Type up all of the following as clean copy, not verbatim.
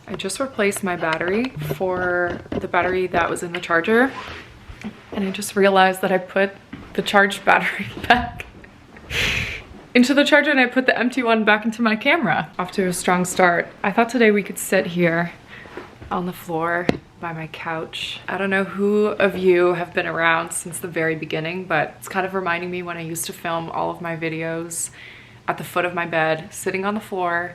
I just replaced my battery for the battery that was in the charger, and I just realized that I put the charged battery back into the charger and I put the empty one back into my camera. Off to a strong start. I thought today we could sit here on the floor by my couch. I don't know who of you have been around since the very beginning, but it's kind of reminding me when I used to film all of my videos at the foot of my bed, sitting on the floor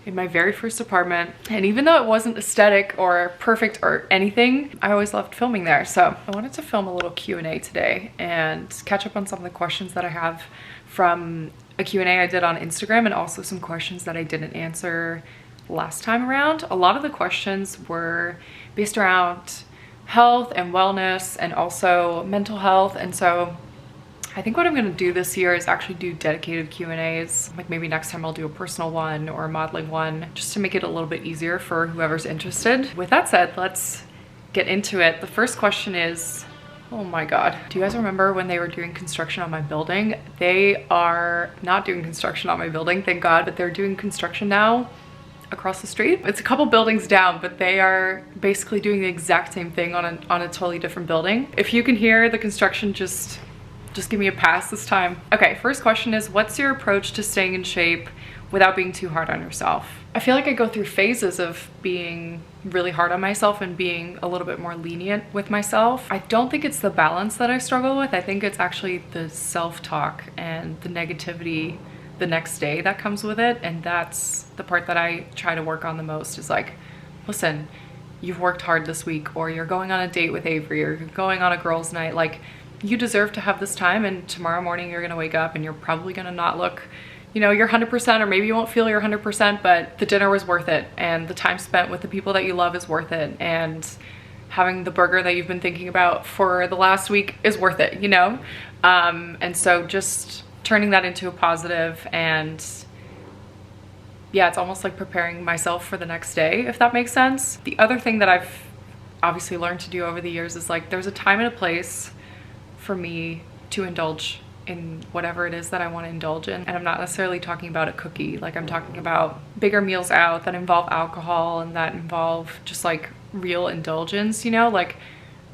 in my very first apartment. And even though it wasn't aesthetic or perfect or anything, I always loved filming there. So I wanted to film a little Q&A today and catch up on some of the questions that I have from a Q&A I did on Instagram, and also some questions that I didn't answer last time around. A lot of the questions were based around health and wellness and also mental health, and so I think what I'm gonna do this year is actually do dedicated Q&As. Like maybe next time I'll do a personal one or a modeling one, just to make it a little bit easier for whoever's interested. With that said, let's get into it. The first question is, oh my God. Do you guys remember when they were doing construction on my building? They are not doing construction on my building, thank God, but they're doing construction now across the street. It's a couple buildings down, but they are basically doing the exact same thing on a totally different building. If you can hear the construction, just give me a pass this time. Okay, first question is, what's your approach to staying in shape without being too hard on yourself? I feel like I go through phases of being really hard on myself and being a little bit more lenient with myself. I don't think it's the balance that I struggle with. I think it's actually the self-talk and the negativity the next day that comes with it. And that's the part that I try to work on the most, is like, listen, you've worked hard this week, or you're going on a date with Avery, or you're going on a girls' night. Like, you deserve to have this time, and tomorrow morning you're gonna wake up and you're probably gonna not look, you know, you're 100%, or maybe you won't feel you're 100%, but the dinner was worth it, and the time spent with the people that you love is worth it, and having the burger that you've been thinking about for the last week is worth it, you know? And so just turning that into a positive, and yeah, it's almost like preparing myself for the next day, if that makes sense. The other thing that I've obviously learned to do over the years is, like, there's a time and a place for me to indulge in whatever it is that I want to indulge in. And I'm not necessarily talking about a cookie. Like, I'm talking about bigger meals out that involve alcohol and that involve just like real indulgence, you know? Like,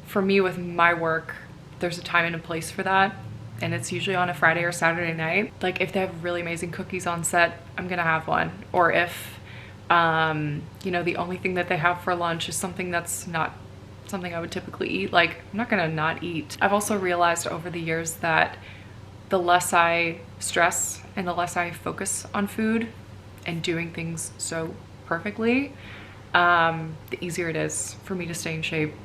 for me with my work, there's a time and a place for that. And it's usually on a Friday or Saturday night. Like, if they have really amazing cookies on set, I'm gonna have one. Or if, you know, the only thing that they have for lunch is something that's not something I would typically eat, like, I'm not gonna not eat. I've also realized over the years that the less I stress and the less I focus on food and doing things so perfectly, the easier it is for me to stay in shape,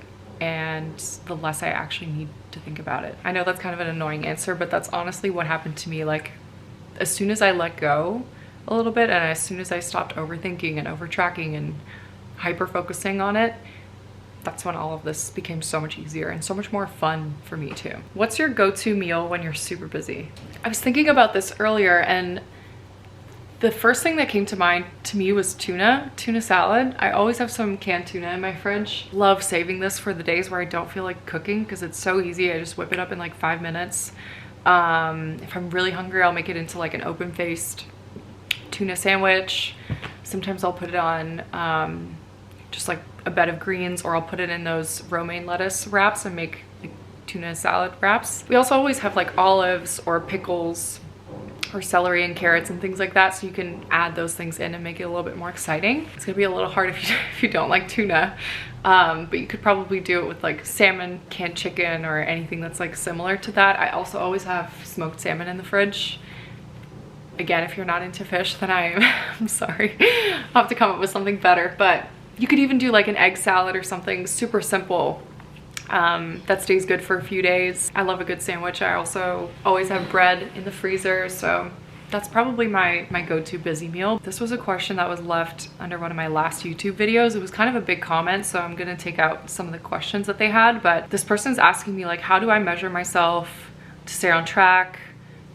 and the less I actually need to think about it. I know that's kind of an annoying answer, but that's honestly what happened to me. Like, as soon as I let go a little bit, and as soon as I stopped overthinking and overtracking and hyper focusing on it, that's when all of this became so much easier and so much more fun for me too. What's your go-to meal when you're super busy? I was thinking about this earlier, and the first thing that came to mind to me was tuna salad. I always have some canned tuna in my fridge. Love saving this for the days where I don't feel like cooking, because it's so easy. I just whip it up in like 5 minutes. If I'm really hungry, I'll make it into like an open-faced tuna sandwich. Sometimes I'll put it on just like a bed of greens, or I'll put it in those romaine lettuce wraps and make like tuna salad wraps. We also always have like olives or pickles or celery and carrots and things like that, so you can add those things in and make it a little bit more exciting. It's gonna be a little hard if you don't like tuna, but you could probably do it with like salmon, canned chicken, or anything that's like similar to that. I also always have smoked salmon in the fridge. Again, if you're not into fish, then I'm sorry. I'll have to come up with something better, but you could even do like an egg salad or something super simple that stays good for a few days. I love a good sandwich. I also always have bread in the freezer, so that's probably my go-to busy meal. This was a question that was left under one of my last YouTube videos. It was kind of a big comment, so I'm gonna take out some of the questions that they had, but this person's asking me, like, how do I measure myself to stay on track?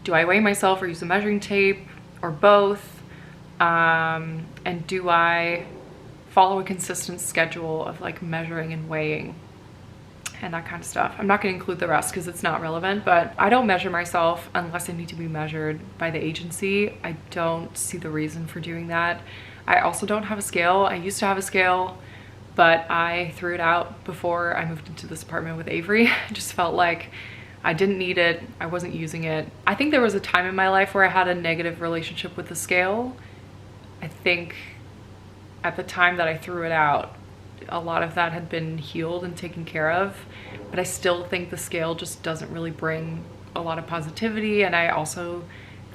Do I weigh myself or use a measuring tape, or both? And do I follow a consistent schedule of like measuring and weighing and that kind of stuff? I'm not going to include the rest because it's not relevant, but I don't measure myself unless I need to be measured by the agency. I don't see the reason for doing that. I also don't have a scale. I used to have a scale, but I threw it out before I moved into this apartment with Avery. I just felt like I didn't need it. I wasn't using it. I think there was a time in my life where I had a negative relationship with the scale. I think at the time that I threw it out, a lot of that had been healed and taken care of, but I still think the scale just doesn't really bring a lot of positivity. And I also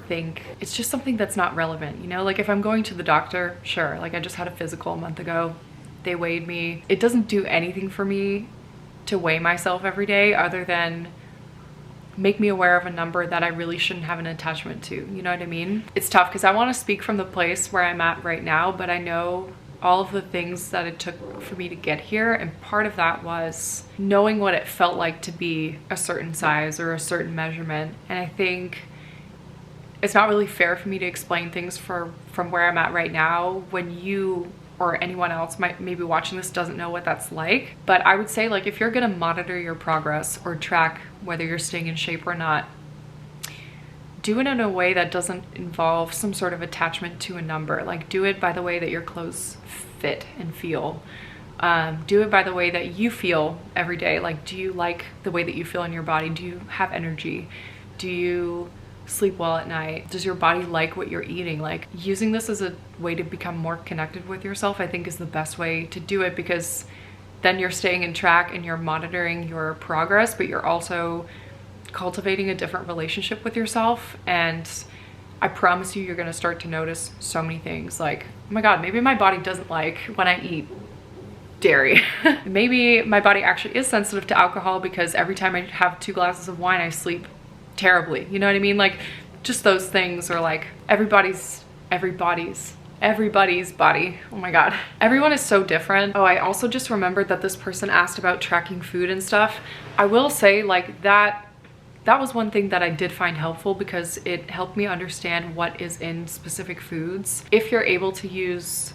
think it's just something that's not relevant, you know? Like if I'm going to the doctor, sure, like I just had a physical a month ago, they weighed me. It doesn't do anything for me to weigh myself every day other than make me aware of a number that I really shouldn't have an attachment to, you know what I mean? It's tough because I want to speak from the place where I'm at right now, but I know all of the things that it took for me to get here, and part of that was knowing what it felt like to be a certain size or a certain measurement. And I think it's not really fair for me to explain things from where I'm at right now when you or anyone else might maybe watching this doesn't know what that's like. But I would say, like, if you're gonna monitor your progress or track whether you're staying in shape or not, do it in a way that doesn't involve some sort of attachment to a number. Like, do it by the way that your clothes fit and feel. Do it by the way that you feel every day. Like, do you like the way that you feel in your body? Do you have energy? Do you sleep well at night? Does your body like what you're eating? Like, using this as a way to become more connected with yourself, I think is the best way to do it, because then you're staying in track and you're monitoring your progress, but you're also cultivating a different relationship with yourself. And I promise you, you're gonna start to notice so many things. Like, oh my God, maybe my body doesn't like when I eat dairy. Maybe my body actually is sensitive to alcohol because every time I have 2 glasses of wine, I sleep terribly. You know what I mean? Like, just those things are like everybody's body. Oh my God. Everyone is so different. Oh, I also just remembered that this person asked about tracking food and stuff. I will say, like, that was one thing that I did find helpful because it helped me understand what is in specific foods. If you're able to use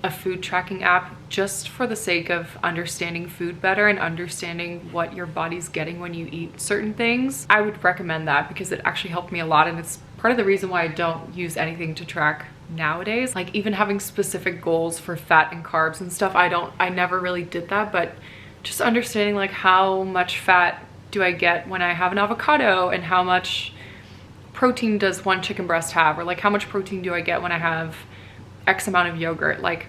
a food tracking app just for the sake of understanding food better and understanding what your body's getting when you eat certain things, I would recommend that because it actually helped me a lot. And it's part of the reason why I don't use anything to track nowadays. Like, even having specific goals for fat and carbs and stuff, I never really did that. But just understanding, like, how much fat do I get when I have an avocado, and how much protein does one chicken breast have, or like how much protein do I get when I have X amount of yogurt. Like,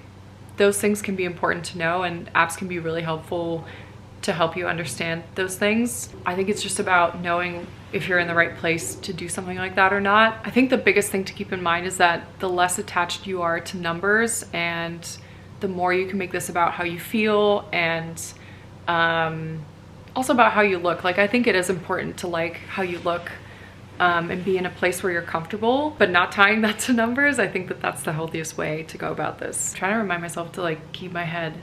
those things can be important to know, and apps can be really helpful to help you understand those things. I think it's just about knowing if you're in the right place to do something like that or not. I think the biggest thing to keep in mind is that the less attached you are to numbers, and the more you can make this about how you feel, and also about how you look. Like, I think it is important to like how you look and be in a place where you're comfortable, but not tying that to numbers. I think that that's the healthiest way to go about this. I'm trying to remind myself to like keep my head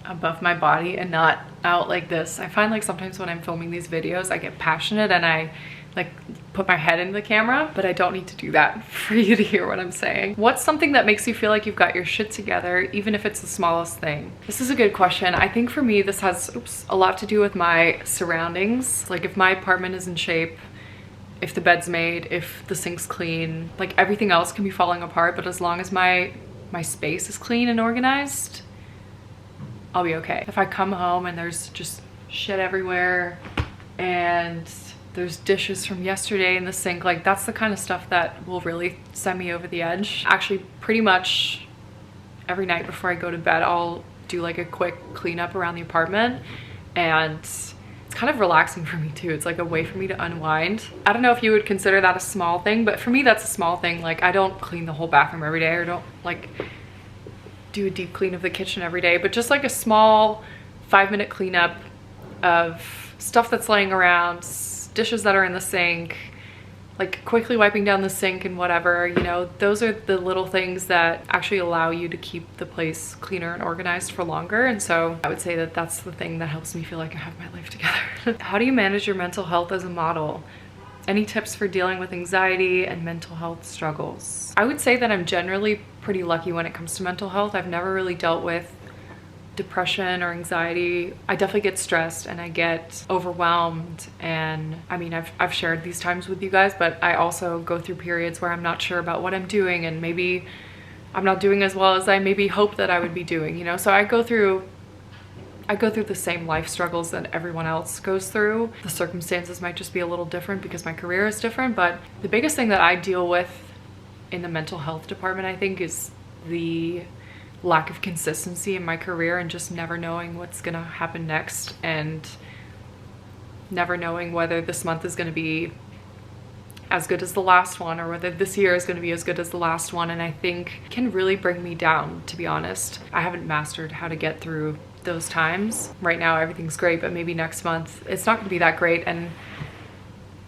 above my body and not out like this. I find like sometimes when I'm filming these videos, I get passionate and I like put my head in the camera, but I don't need to do that for you to hear what I'm saying. What's something that makes you feel like you've got your shit together, even if it's the smallest thing? This is a good question. I think for me, this has a lot to do with my surroundings. Like, if my apartment is in shape, if the bed's made, if the sink's clean, like, everything else can be falling apart, but as long as my space is clean and organized, I'll be okay. If I come home and there's just shit everywhere and there's dishes from yesterday in the sink, like, that's the kind of stuff that will really send me over the edge. Actually, pretty much every night before I go to bed, I'll do like a quick cleanup around the apartment, and it's kind of relaxing for me too. It's like a way for me to unwind. I don't know if you would consider that a small thing, but for me, that's a small thing. Like, I don't clean the whole bathroom every day, or don't like do a deep clean of the kitchen every day, but just like a small 5-minute cleanup of stuff that's laying around, dishes that are in the sink, like quickly wiping down the sink and whatever, you know, those are the little things that actually allow you to keep the place cleaner and organized for longer. And so I would say that that's the thing that helps me feel like I have my life together. How do you manage your mental health as a model? Any tips for dealing with anxiety and mental health struggles? I would say that I'm generally pretty lucky when it comes to mental health. I've never really dealt with depression or anxiety. I definitely get stressed and I get overwhelmed, and I mean, I've shared these times with you guys, but I also go through periods where I'm not sure about what I'm doing, and maybe I'm not doing as well as I maybe hoped that I would be doing, you know? So I go through the same life struggles that everyone else goes through. The circumstances might just be a little different because my career is different, but the biggest thing that I deal with in the mental health department, I think, is the lack of consistency in my career and just never knowing what's gonna happen next, and never knowing whether this month is gonna be as good as the last one or whether this year is gonna be as good as the last one. And I think can really bring me down, to be honest. I haven't mastered how to get through those times. Right now everything's great, but maybe next month it's not gonna be that great. And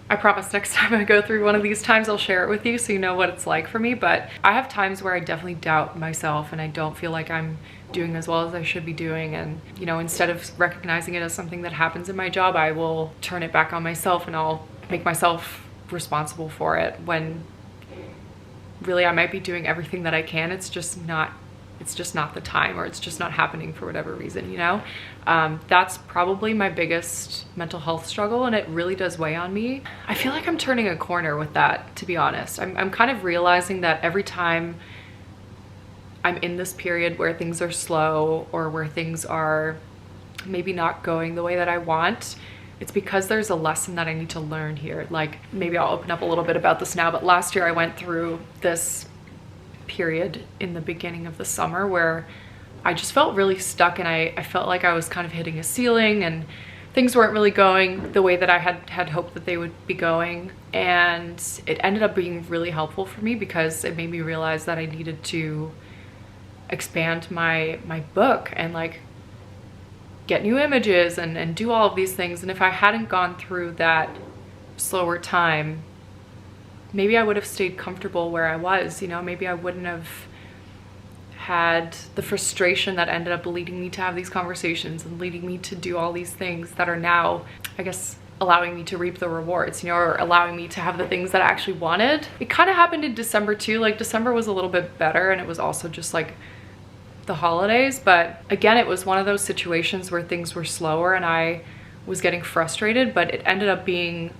I promise next time I go through one of these times, I'll share it with you so you know what it's like for me. But I have times where I definitely doubt myself and I don't feel like I'm doing as well as I should be doing. And, you know, instead of recognizing it as something that happens in my job, I will turn it back on myself and I'll make myself responsible for it, when really I might be doing everything that I can. It's just not the time, or it's just not happening for whatever reason, you know? That's probably my biggest mental health struggle, and it really does weigh on me. I feel like I'm turning a corner with that, to be honest. I'm kind of realizing that every time I'm in this period where things are slow or where things are maybe not going the way that I want, it's because there's a lesson that I need to learn here. Like, maybe I'll open up a little bit about this now, but last year I went through this period in the beginning of the summer where I just felt really stuck, and I felt like I was kind of hitting a ceiling and things weren't really going the way that I had hoped that they would be going. And it ended up being really helpful for me because it made me realize that I needed to expand my book and like get new images and do all of these things. And if I hadn't gone through that slower time, maybe I would have stayed comfortable where I was, you know? Maybe I wouldn't have had the frustration that ended up leading me to have these conversations and leading me to do all these things that are now, I guess, allowing me to reap the rewards, you know, or allowing me to have the things that I actually wanted. It kind of happened in December too. Like, December was a little bit better, and it was also just like the holidays. But again, it was one of those situations where things were slower and I was getting frustrated, but it ended up being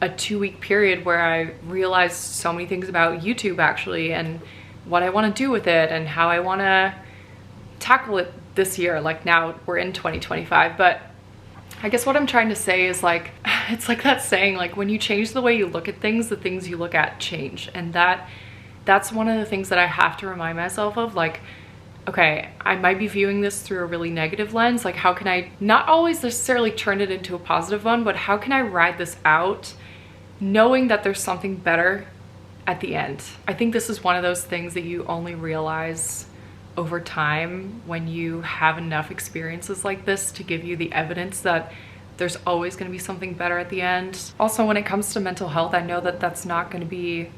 a 2-week period where I realized so many things about YouTube actually, and what I want to do with it and how I want to tackle it this year. Like, now we're in 2025, but I guess what I'm trying to say is, like, it's like that saying, like, when you change the way you look at things, the things you look at change. And that's one of the things that I have to remind myself of. Like, okay, I might be viewing this through a really negative lens. Like, how can I not always necessarily turn it into a positive one, but how can I ride this out knowing that there's something better at the end? I think this is one of those things that you only realize over time, when you have enough experiences like this to give you the evidence that there's always going to be something better at the end. Also, when it comes to mental health, I know that that's not going to be,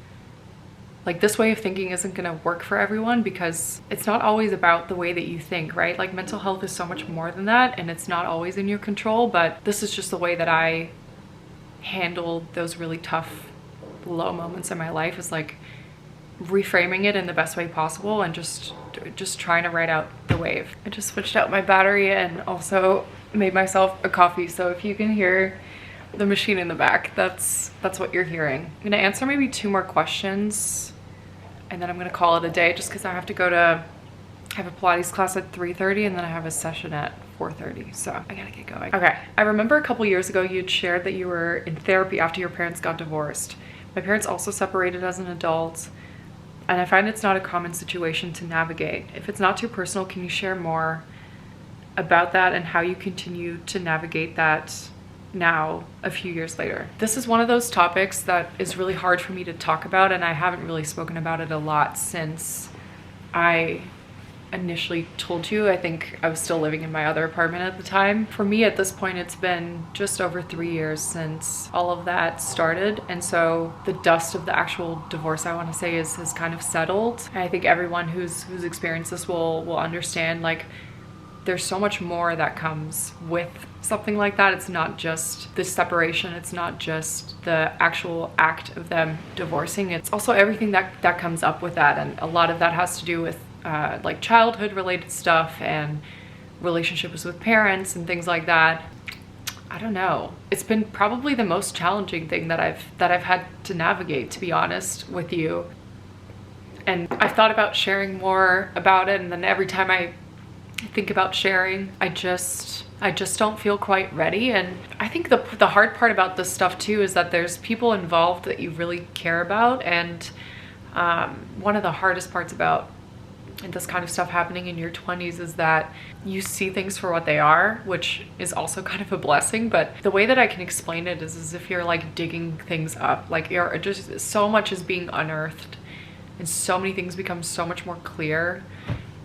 like, this way of thinking isn't going to work for everyone, because it's not always about the way that you think, right? Like, mental health is so much more than that, and it's not always in your control. But this is just the way that I handle those really tough low moments in my life, is like reframing it in the best way possible and just trying to ride out the wave. I just switched out my battery and also made myself a coffee, so if you can hear the machine in the back, that's what you're hearing. I'm gonna answer maybe 2 more questions and then I'm gonna call it a day, just because I have to go to, I have a Pilates class at 3:30 and then I have a session at 4:30, so I gotta get going. Okay, I remember a couple years ago you'd shared that you were in therapy after your parents got divorced. My parents also separated as an adult, and I find it's not a common situation to navigate. If it's not too personal, can you share more about that and how you continue to navigate that now, a few years later? This is one of those topics that is really hard for me to talk about, and I haven't really spoken about it a lot since I initially told you. I think I was still living in my other apartment at the time. For me at this point, it's been just over 3 years since all of that started, and so the dust of the actual divorce, I want to say, has kind of settled. And I think everyone who's experienced this will understand, like, there's so much more that comes with something like that. It's not just the separation, it's not just the actual act of them divorcing, it's also everything that comes up with that. And a lot of that has to do with like childhood related stuff and relationships with parents and things like that. I don't know. It's been probably the most challenging thing that I've had to navigate, to be honest with you. And I've thought about sharing more about it, and then every time I think about sharing, I just don't feel quite ready. And I think the hard part about this stuff too is that there's people involved that you really care about. And one of the hardest parts about this kind of stuff happening in your 20s is that you see things for what they are, which is also kind of a blessing. But the way that I can explain it is as if you're like digging things up, like you're just, so much is being unearthed and so many things become so much more clear.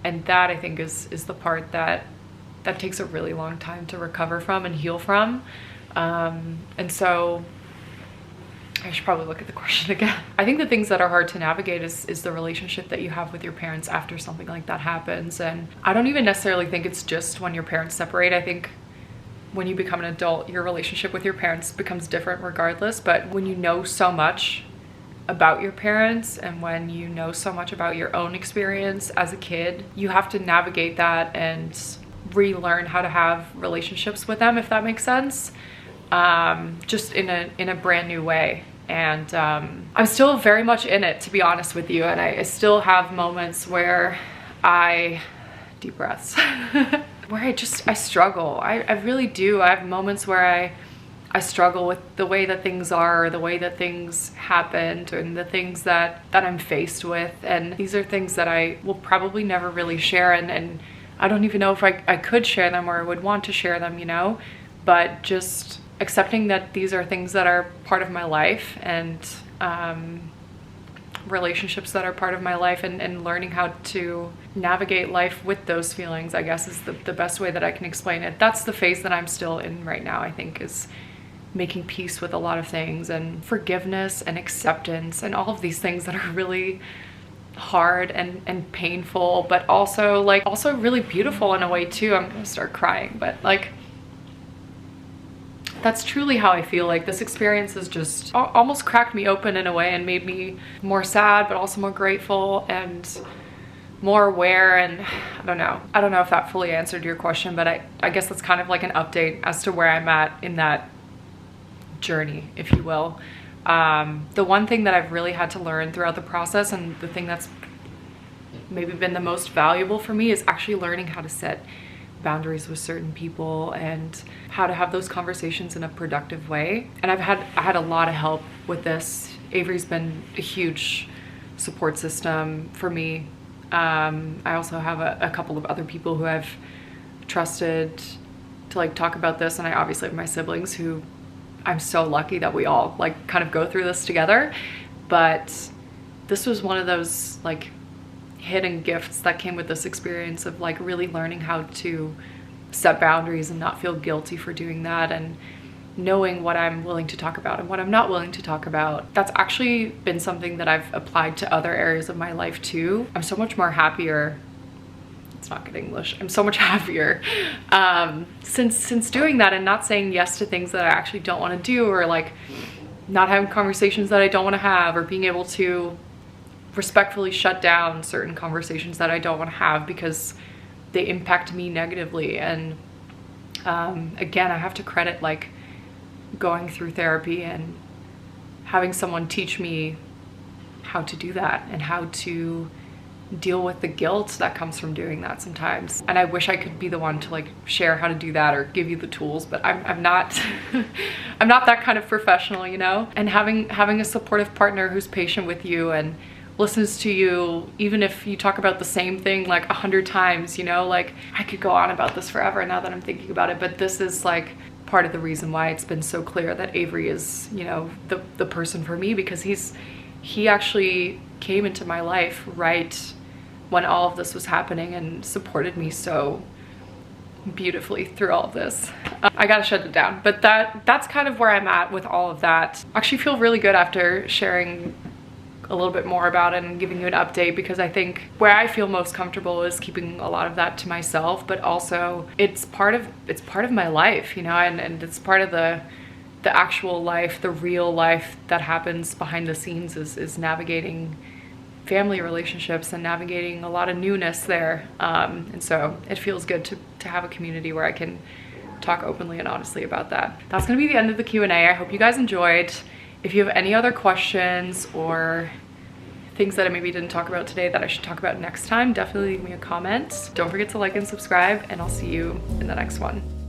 And that, I think, is the part that takes a really long time to recover from and heal from. And so I should probably look at the question again. I think the things that are hard to navigate is the relationship that you have with your parents after something like that happens. And I don't even necessarily think it's just when your parents separate. I think when you become an adult, your relationship with your parents becomes different regardless. But when you know so much about your parents and when you know so much about your own experience as a kid, you have to navigate that and relearn how to have relationships with them, if that makes sense, just in a brand new way. And I'm still very much in it, to be honest with you, and I still have moments where deep breaths where I struggle. I really do. I have moments where I struggle with the way that things are, the way that things happened, and the things that I'm faced with. And these are things that I will probably never really share, and I don't even know if I could share them or would want to share them, you know? But just accepting that these are things that are part of my life, and relationships that are part of my life, and learning how to navigate life with those feelings, I guess, is the best way that I can explain it. That's the phase that I'm still in right now, I think, is making peace with a lot of things, and forgiveness and acceptance and all of these things that are really hard and painful, but also really beautiful in a way too. I'm gonna start crying, but like, that's truly how I feel. Like, this experience has just almost cracked me open in a way and made me more sad, but also more grateful and more aware. And I don't know if that fully answered your question, but I guess that's kind of like an update as to where I'm at in that journey, if you will. The one thing that I've really had to learn throughout the process, and the thing that's maybe been the most valuable for me, is actually learning how to set boundaries with certain people and how to have those conversations in a productive way. And I had a lot of help with this. Avery's been a huge support system for me. I also have a couple of other people who I've trusted to like talk about this, and I obviously have my siblings who I'm so lucky that we all like kind of go through this together. But this was one of those like hidden gifts that came with this experience of like really learning how to set boundaries and not feel guilty for doing that, and knowing what I'm willing to talk about and what I'm not willing to talk about. That's actually been something that I've applied to other areas of my life too. I'm so much more happier. It's not good English. I'm so much happier since doing that, and not saying yes to things that I actually don't want to do, or like not having conversations that I don't want to have, or being able to respectfully shut down certain conversations that I don't want to have because they impact me negatively. And again, I have to credit like going through therapy and having someone teach me how to do that and how to deal with the guilt that comes from doing that sometimes. And I wish I could be the one to like share how to do that or give you the tools, but I'm not I'm not that kind of professional, you know? And having a supportive partner who's patient with you and listens to you, even if you talk about the same thing like 100 times, you know? Like, I could go on about this forever now that I'm thinking about it, but this is like part of the reason why it's been so clear that Avery is, you know, the person for me, because he actually came into my life right when all of this was happening and supported me so beautifully through all of this. I gotta shut it down, but that's kind of where I'm at with all of that. I actually feel really good after sharing a little bit more about it and giving you an update, because I think where I feel most comfortable is keeping a lot of that to myself, but also it's part of my life, you know, and it's part of the actual life, the real life that happens behind the scenes is navigating family relationships and navigating a lot of newness there. And so it feels good to have a community where I can talk openly and honestly about that. That's gonna be the end of the Q&A. I hope you guys enjoyed. If you have any other questions or things that I maybe didn't talk about today that I should talk about next time, definitely leave me a comment. Don't forget to like and subscribe, and I'll see you in the next one.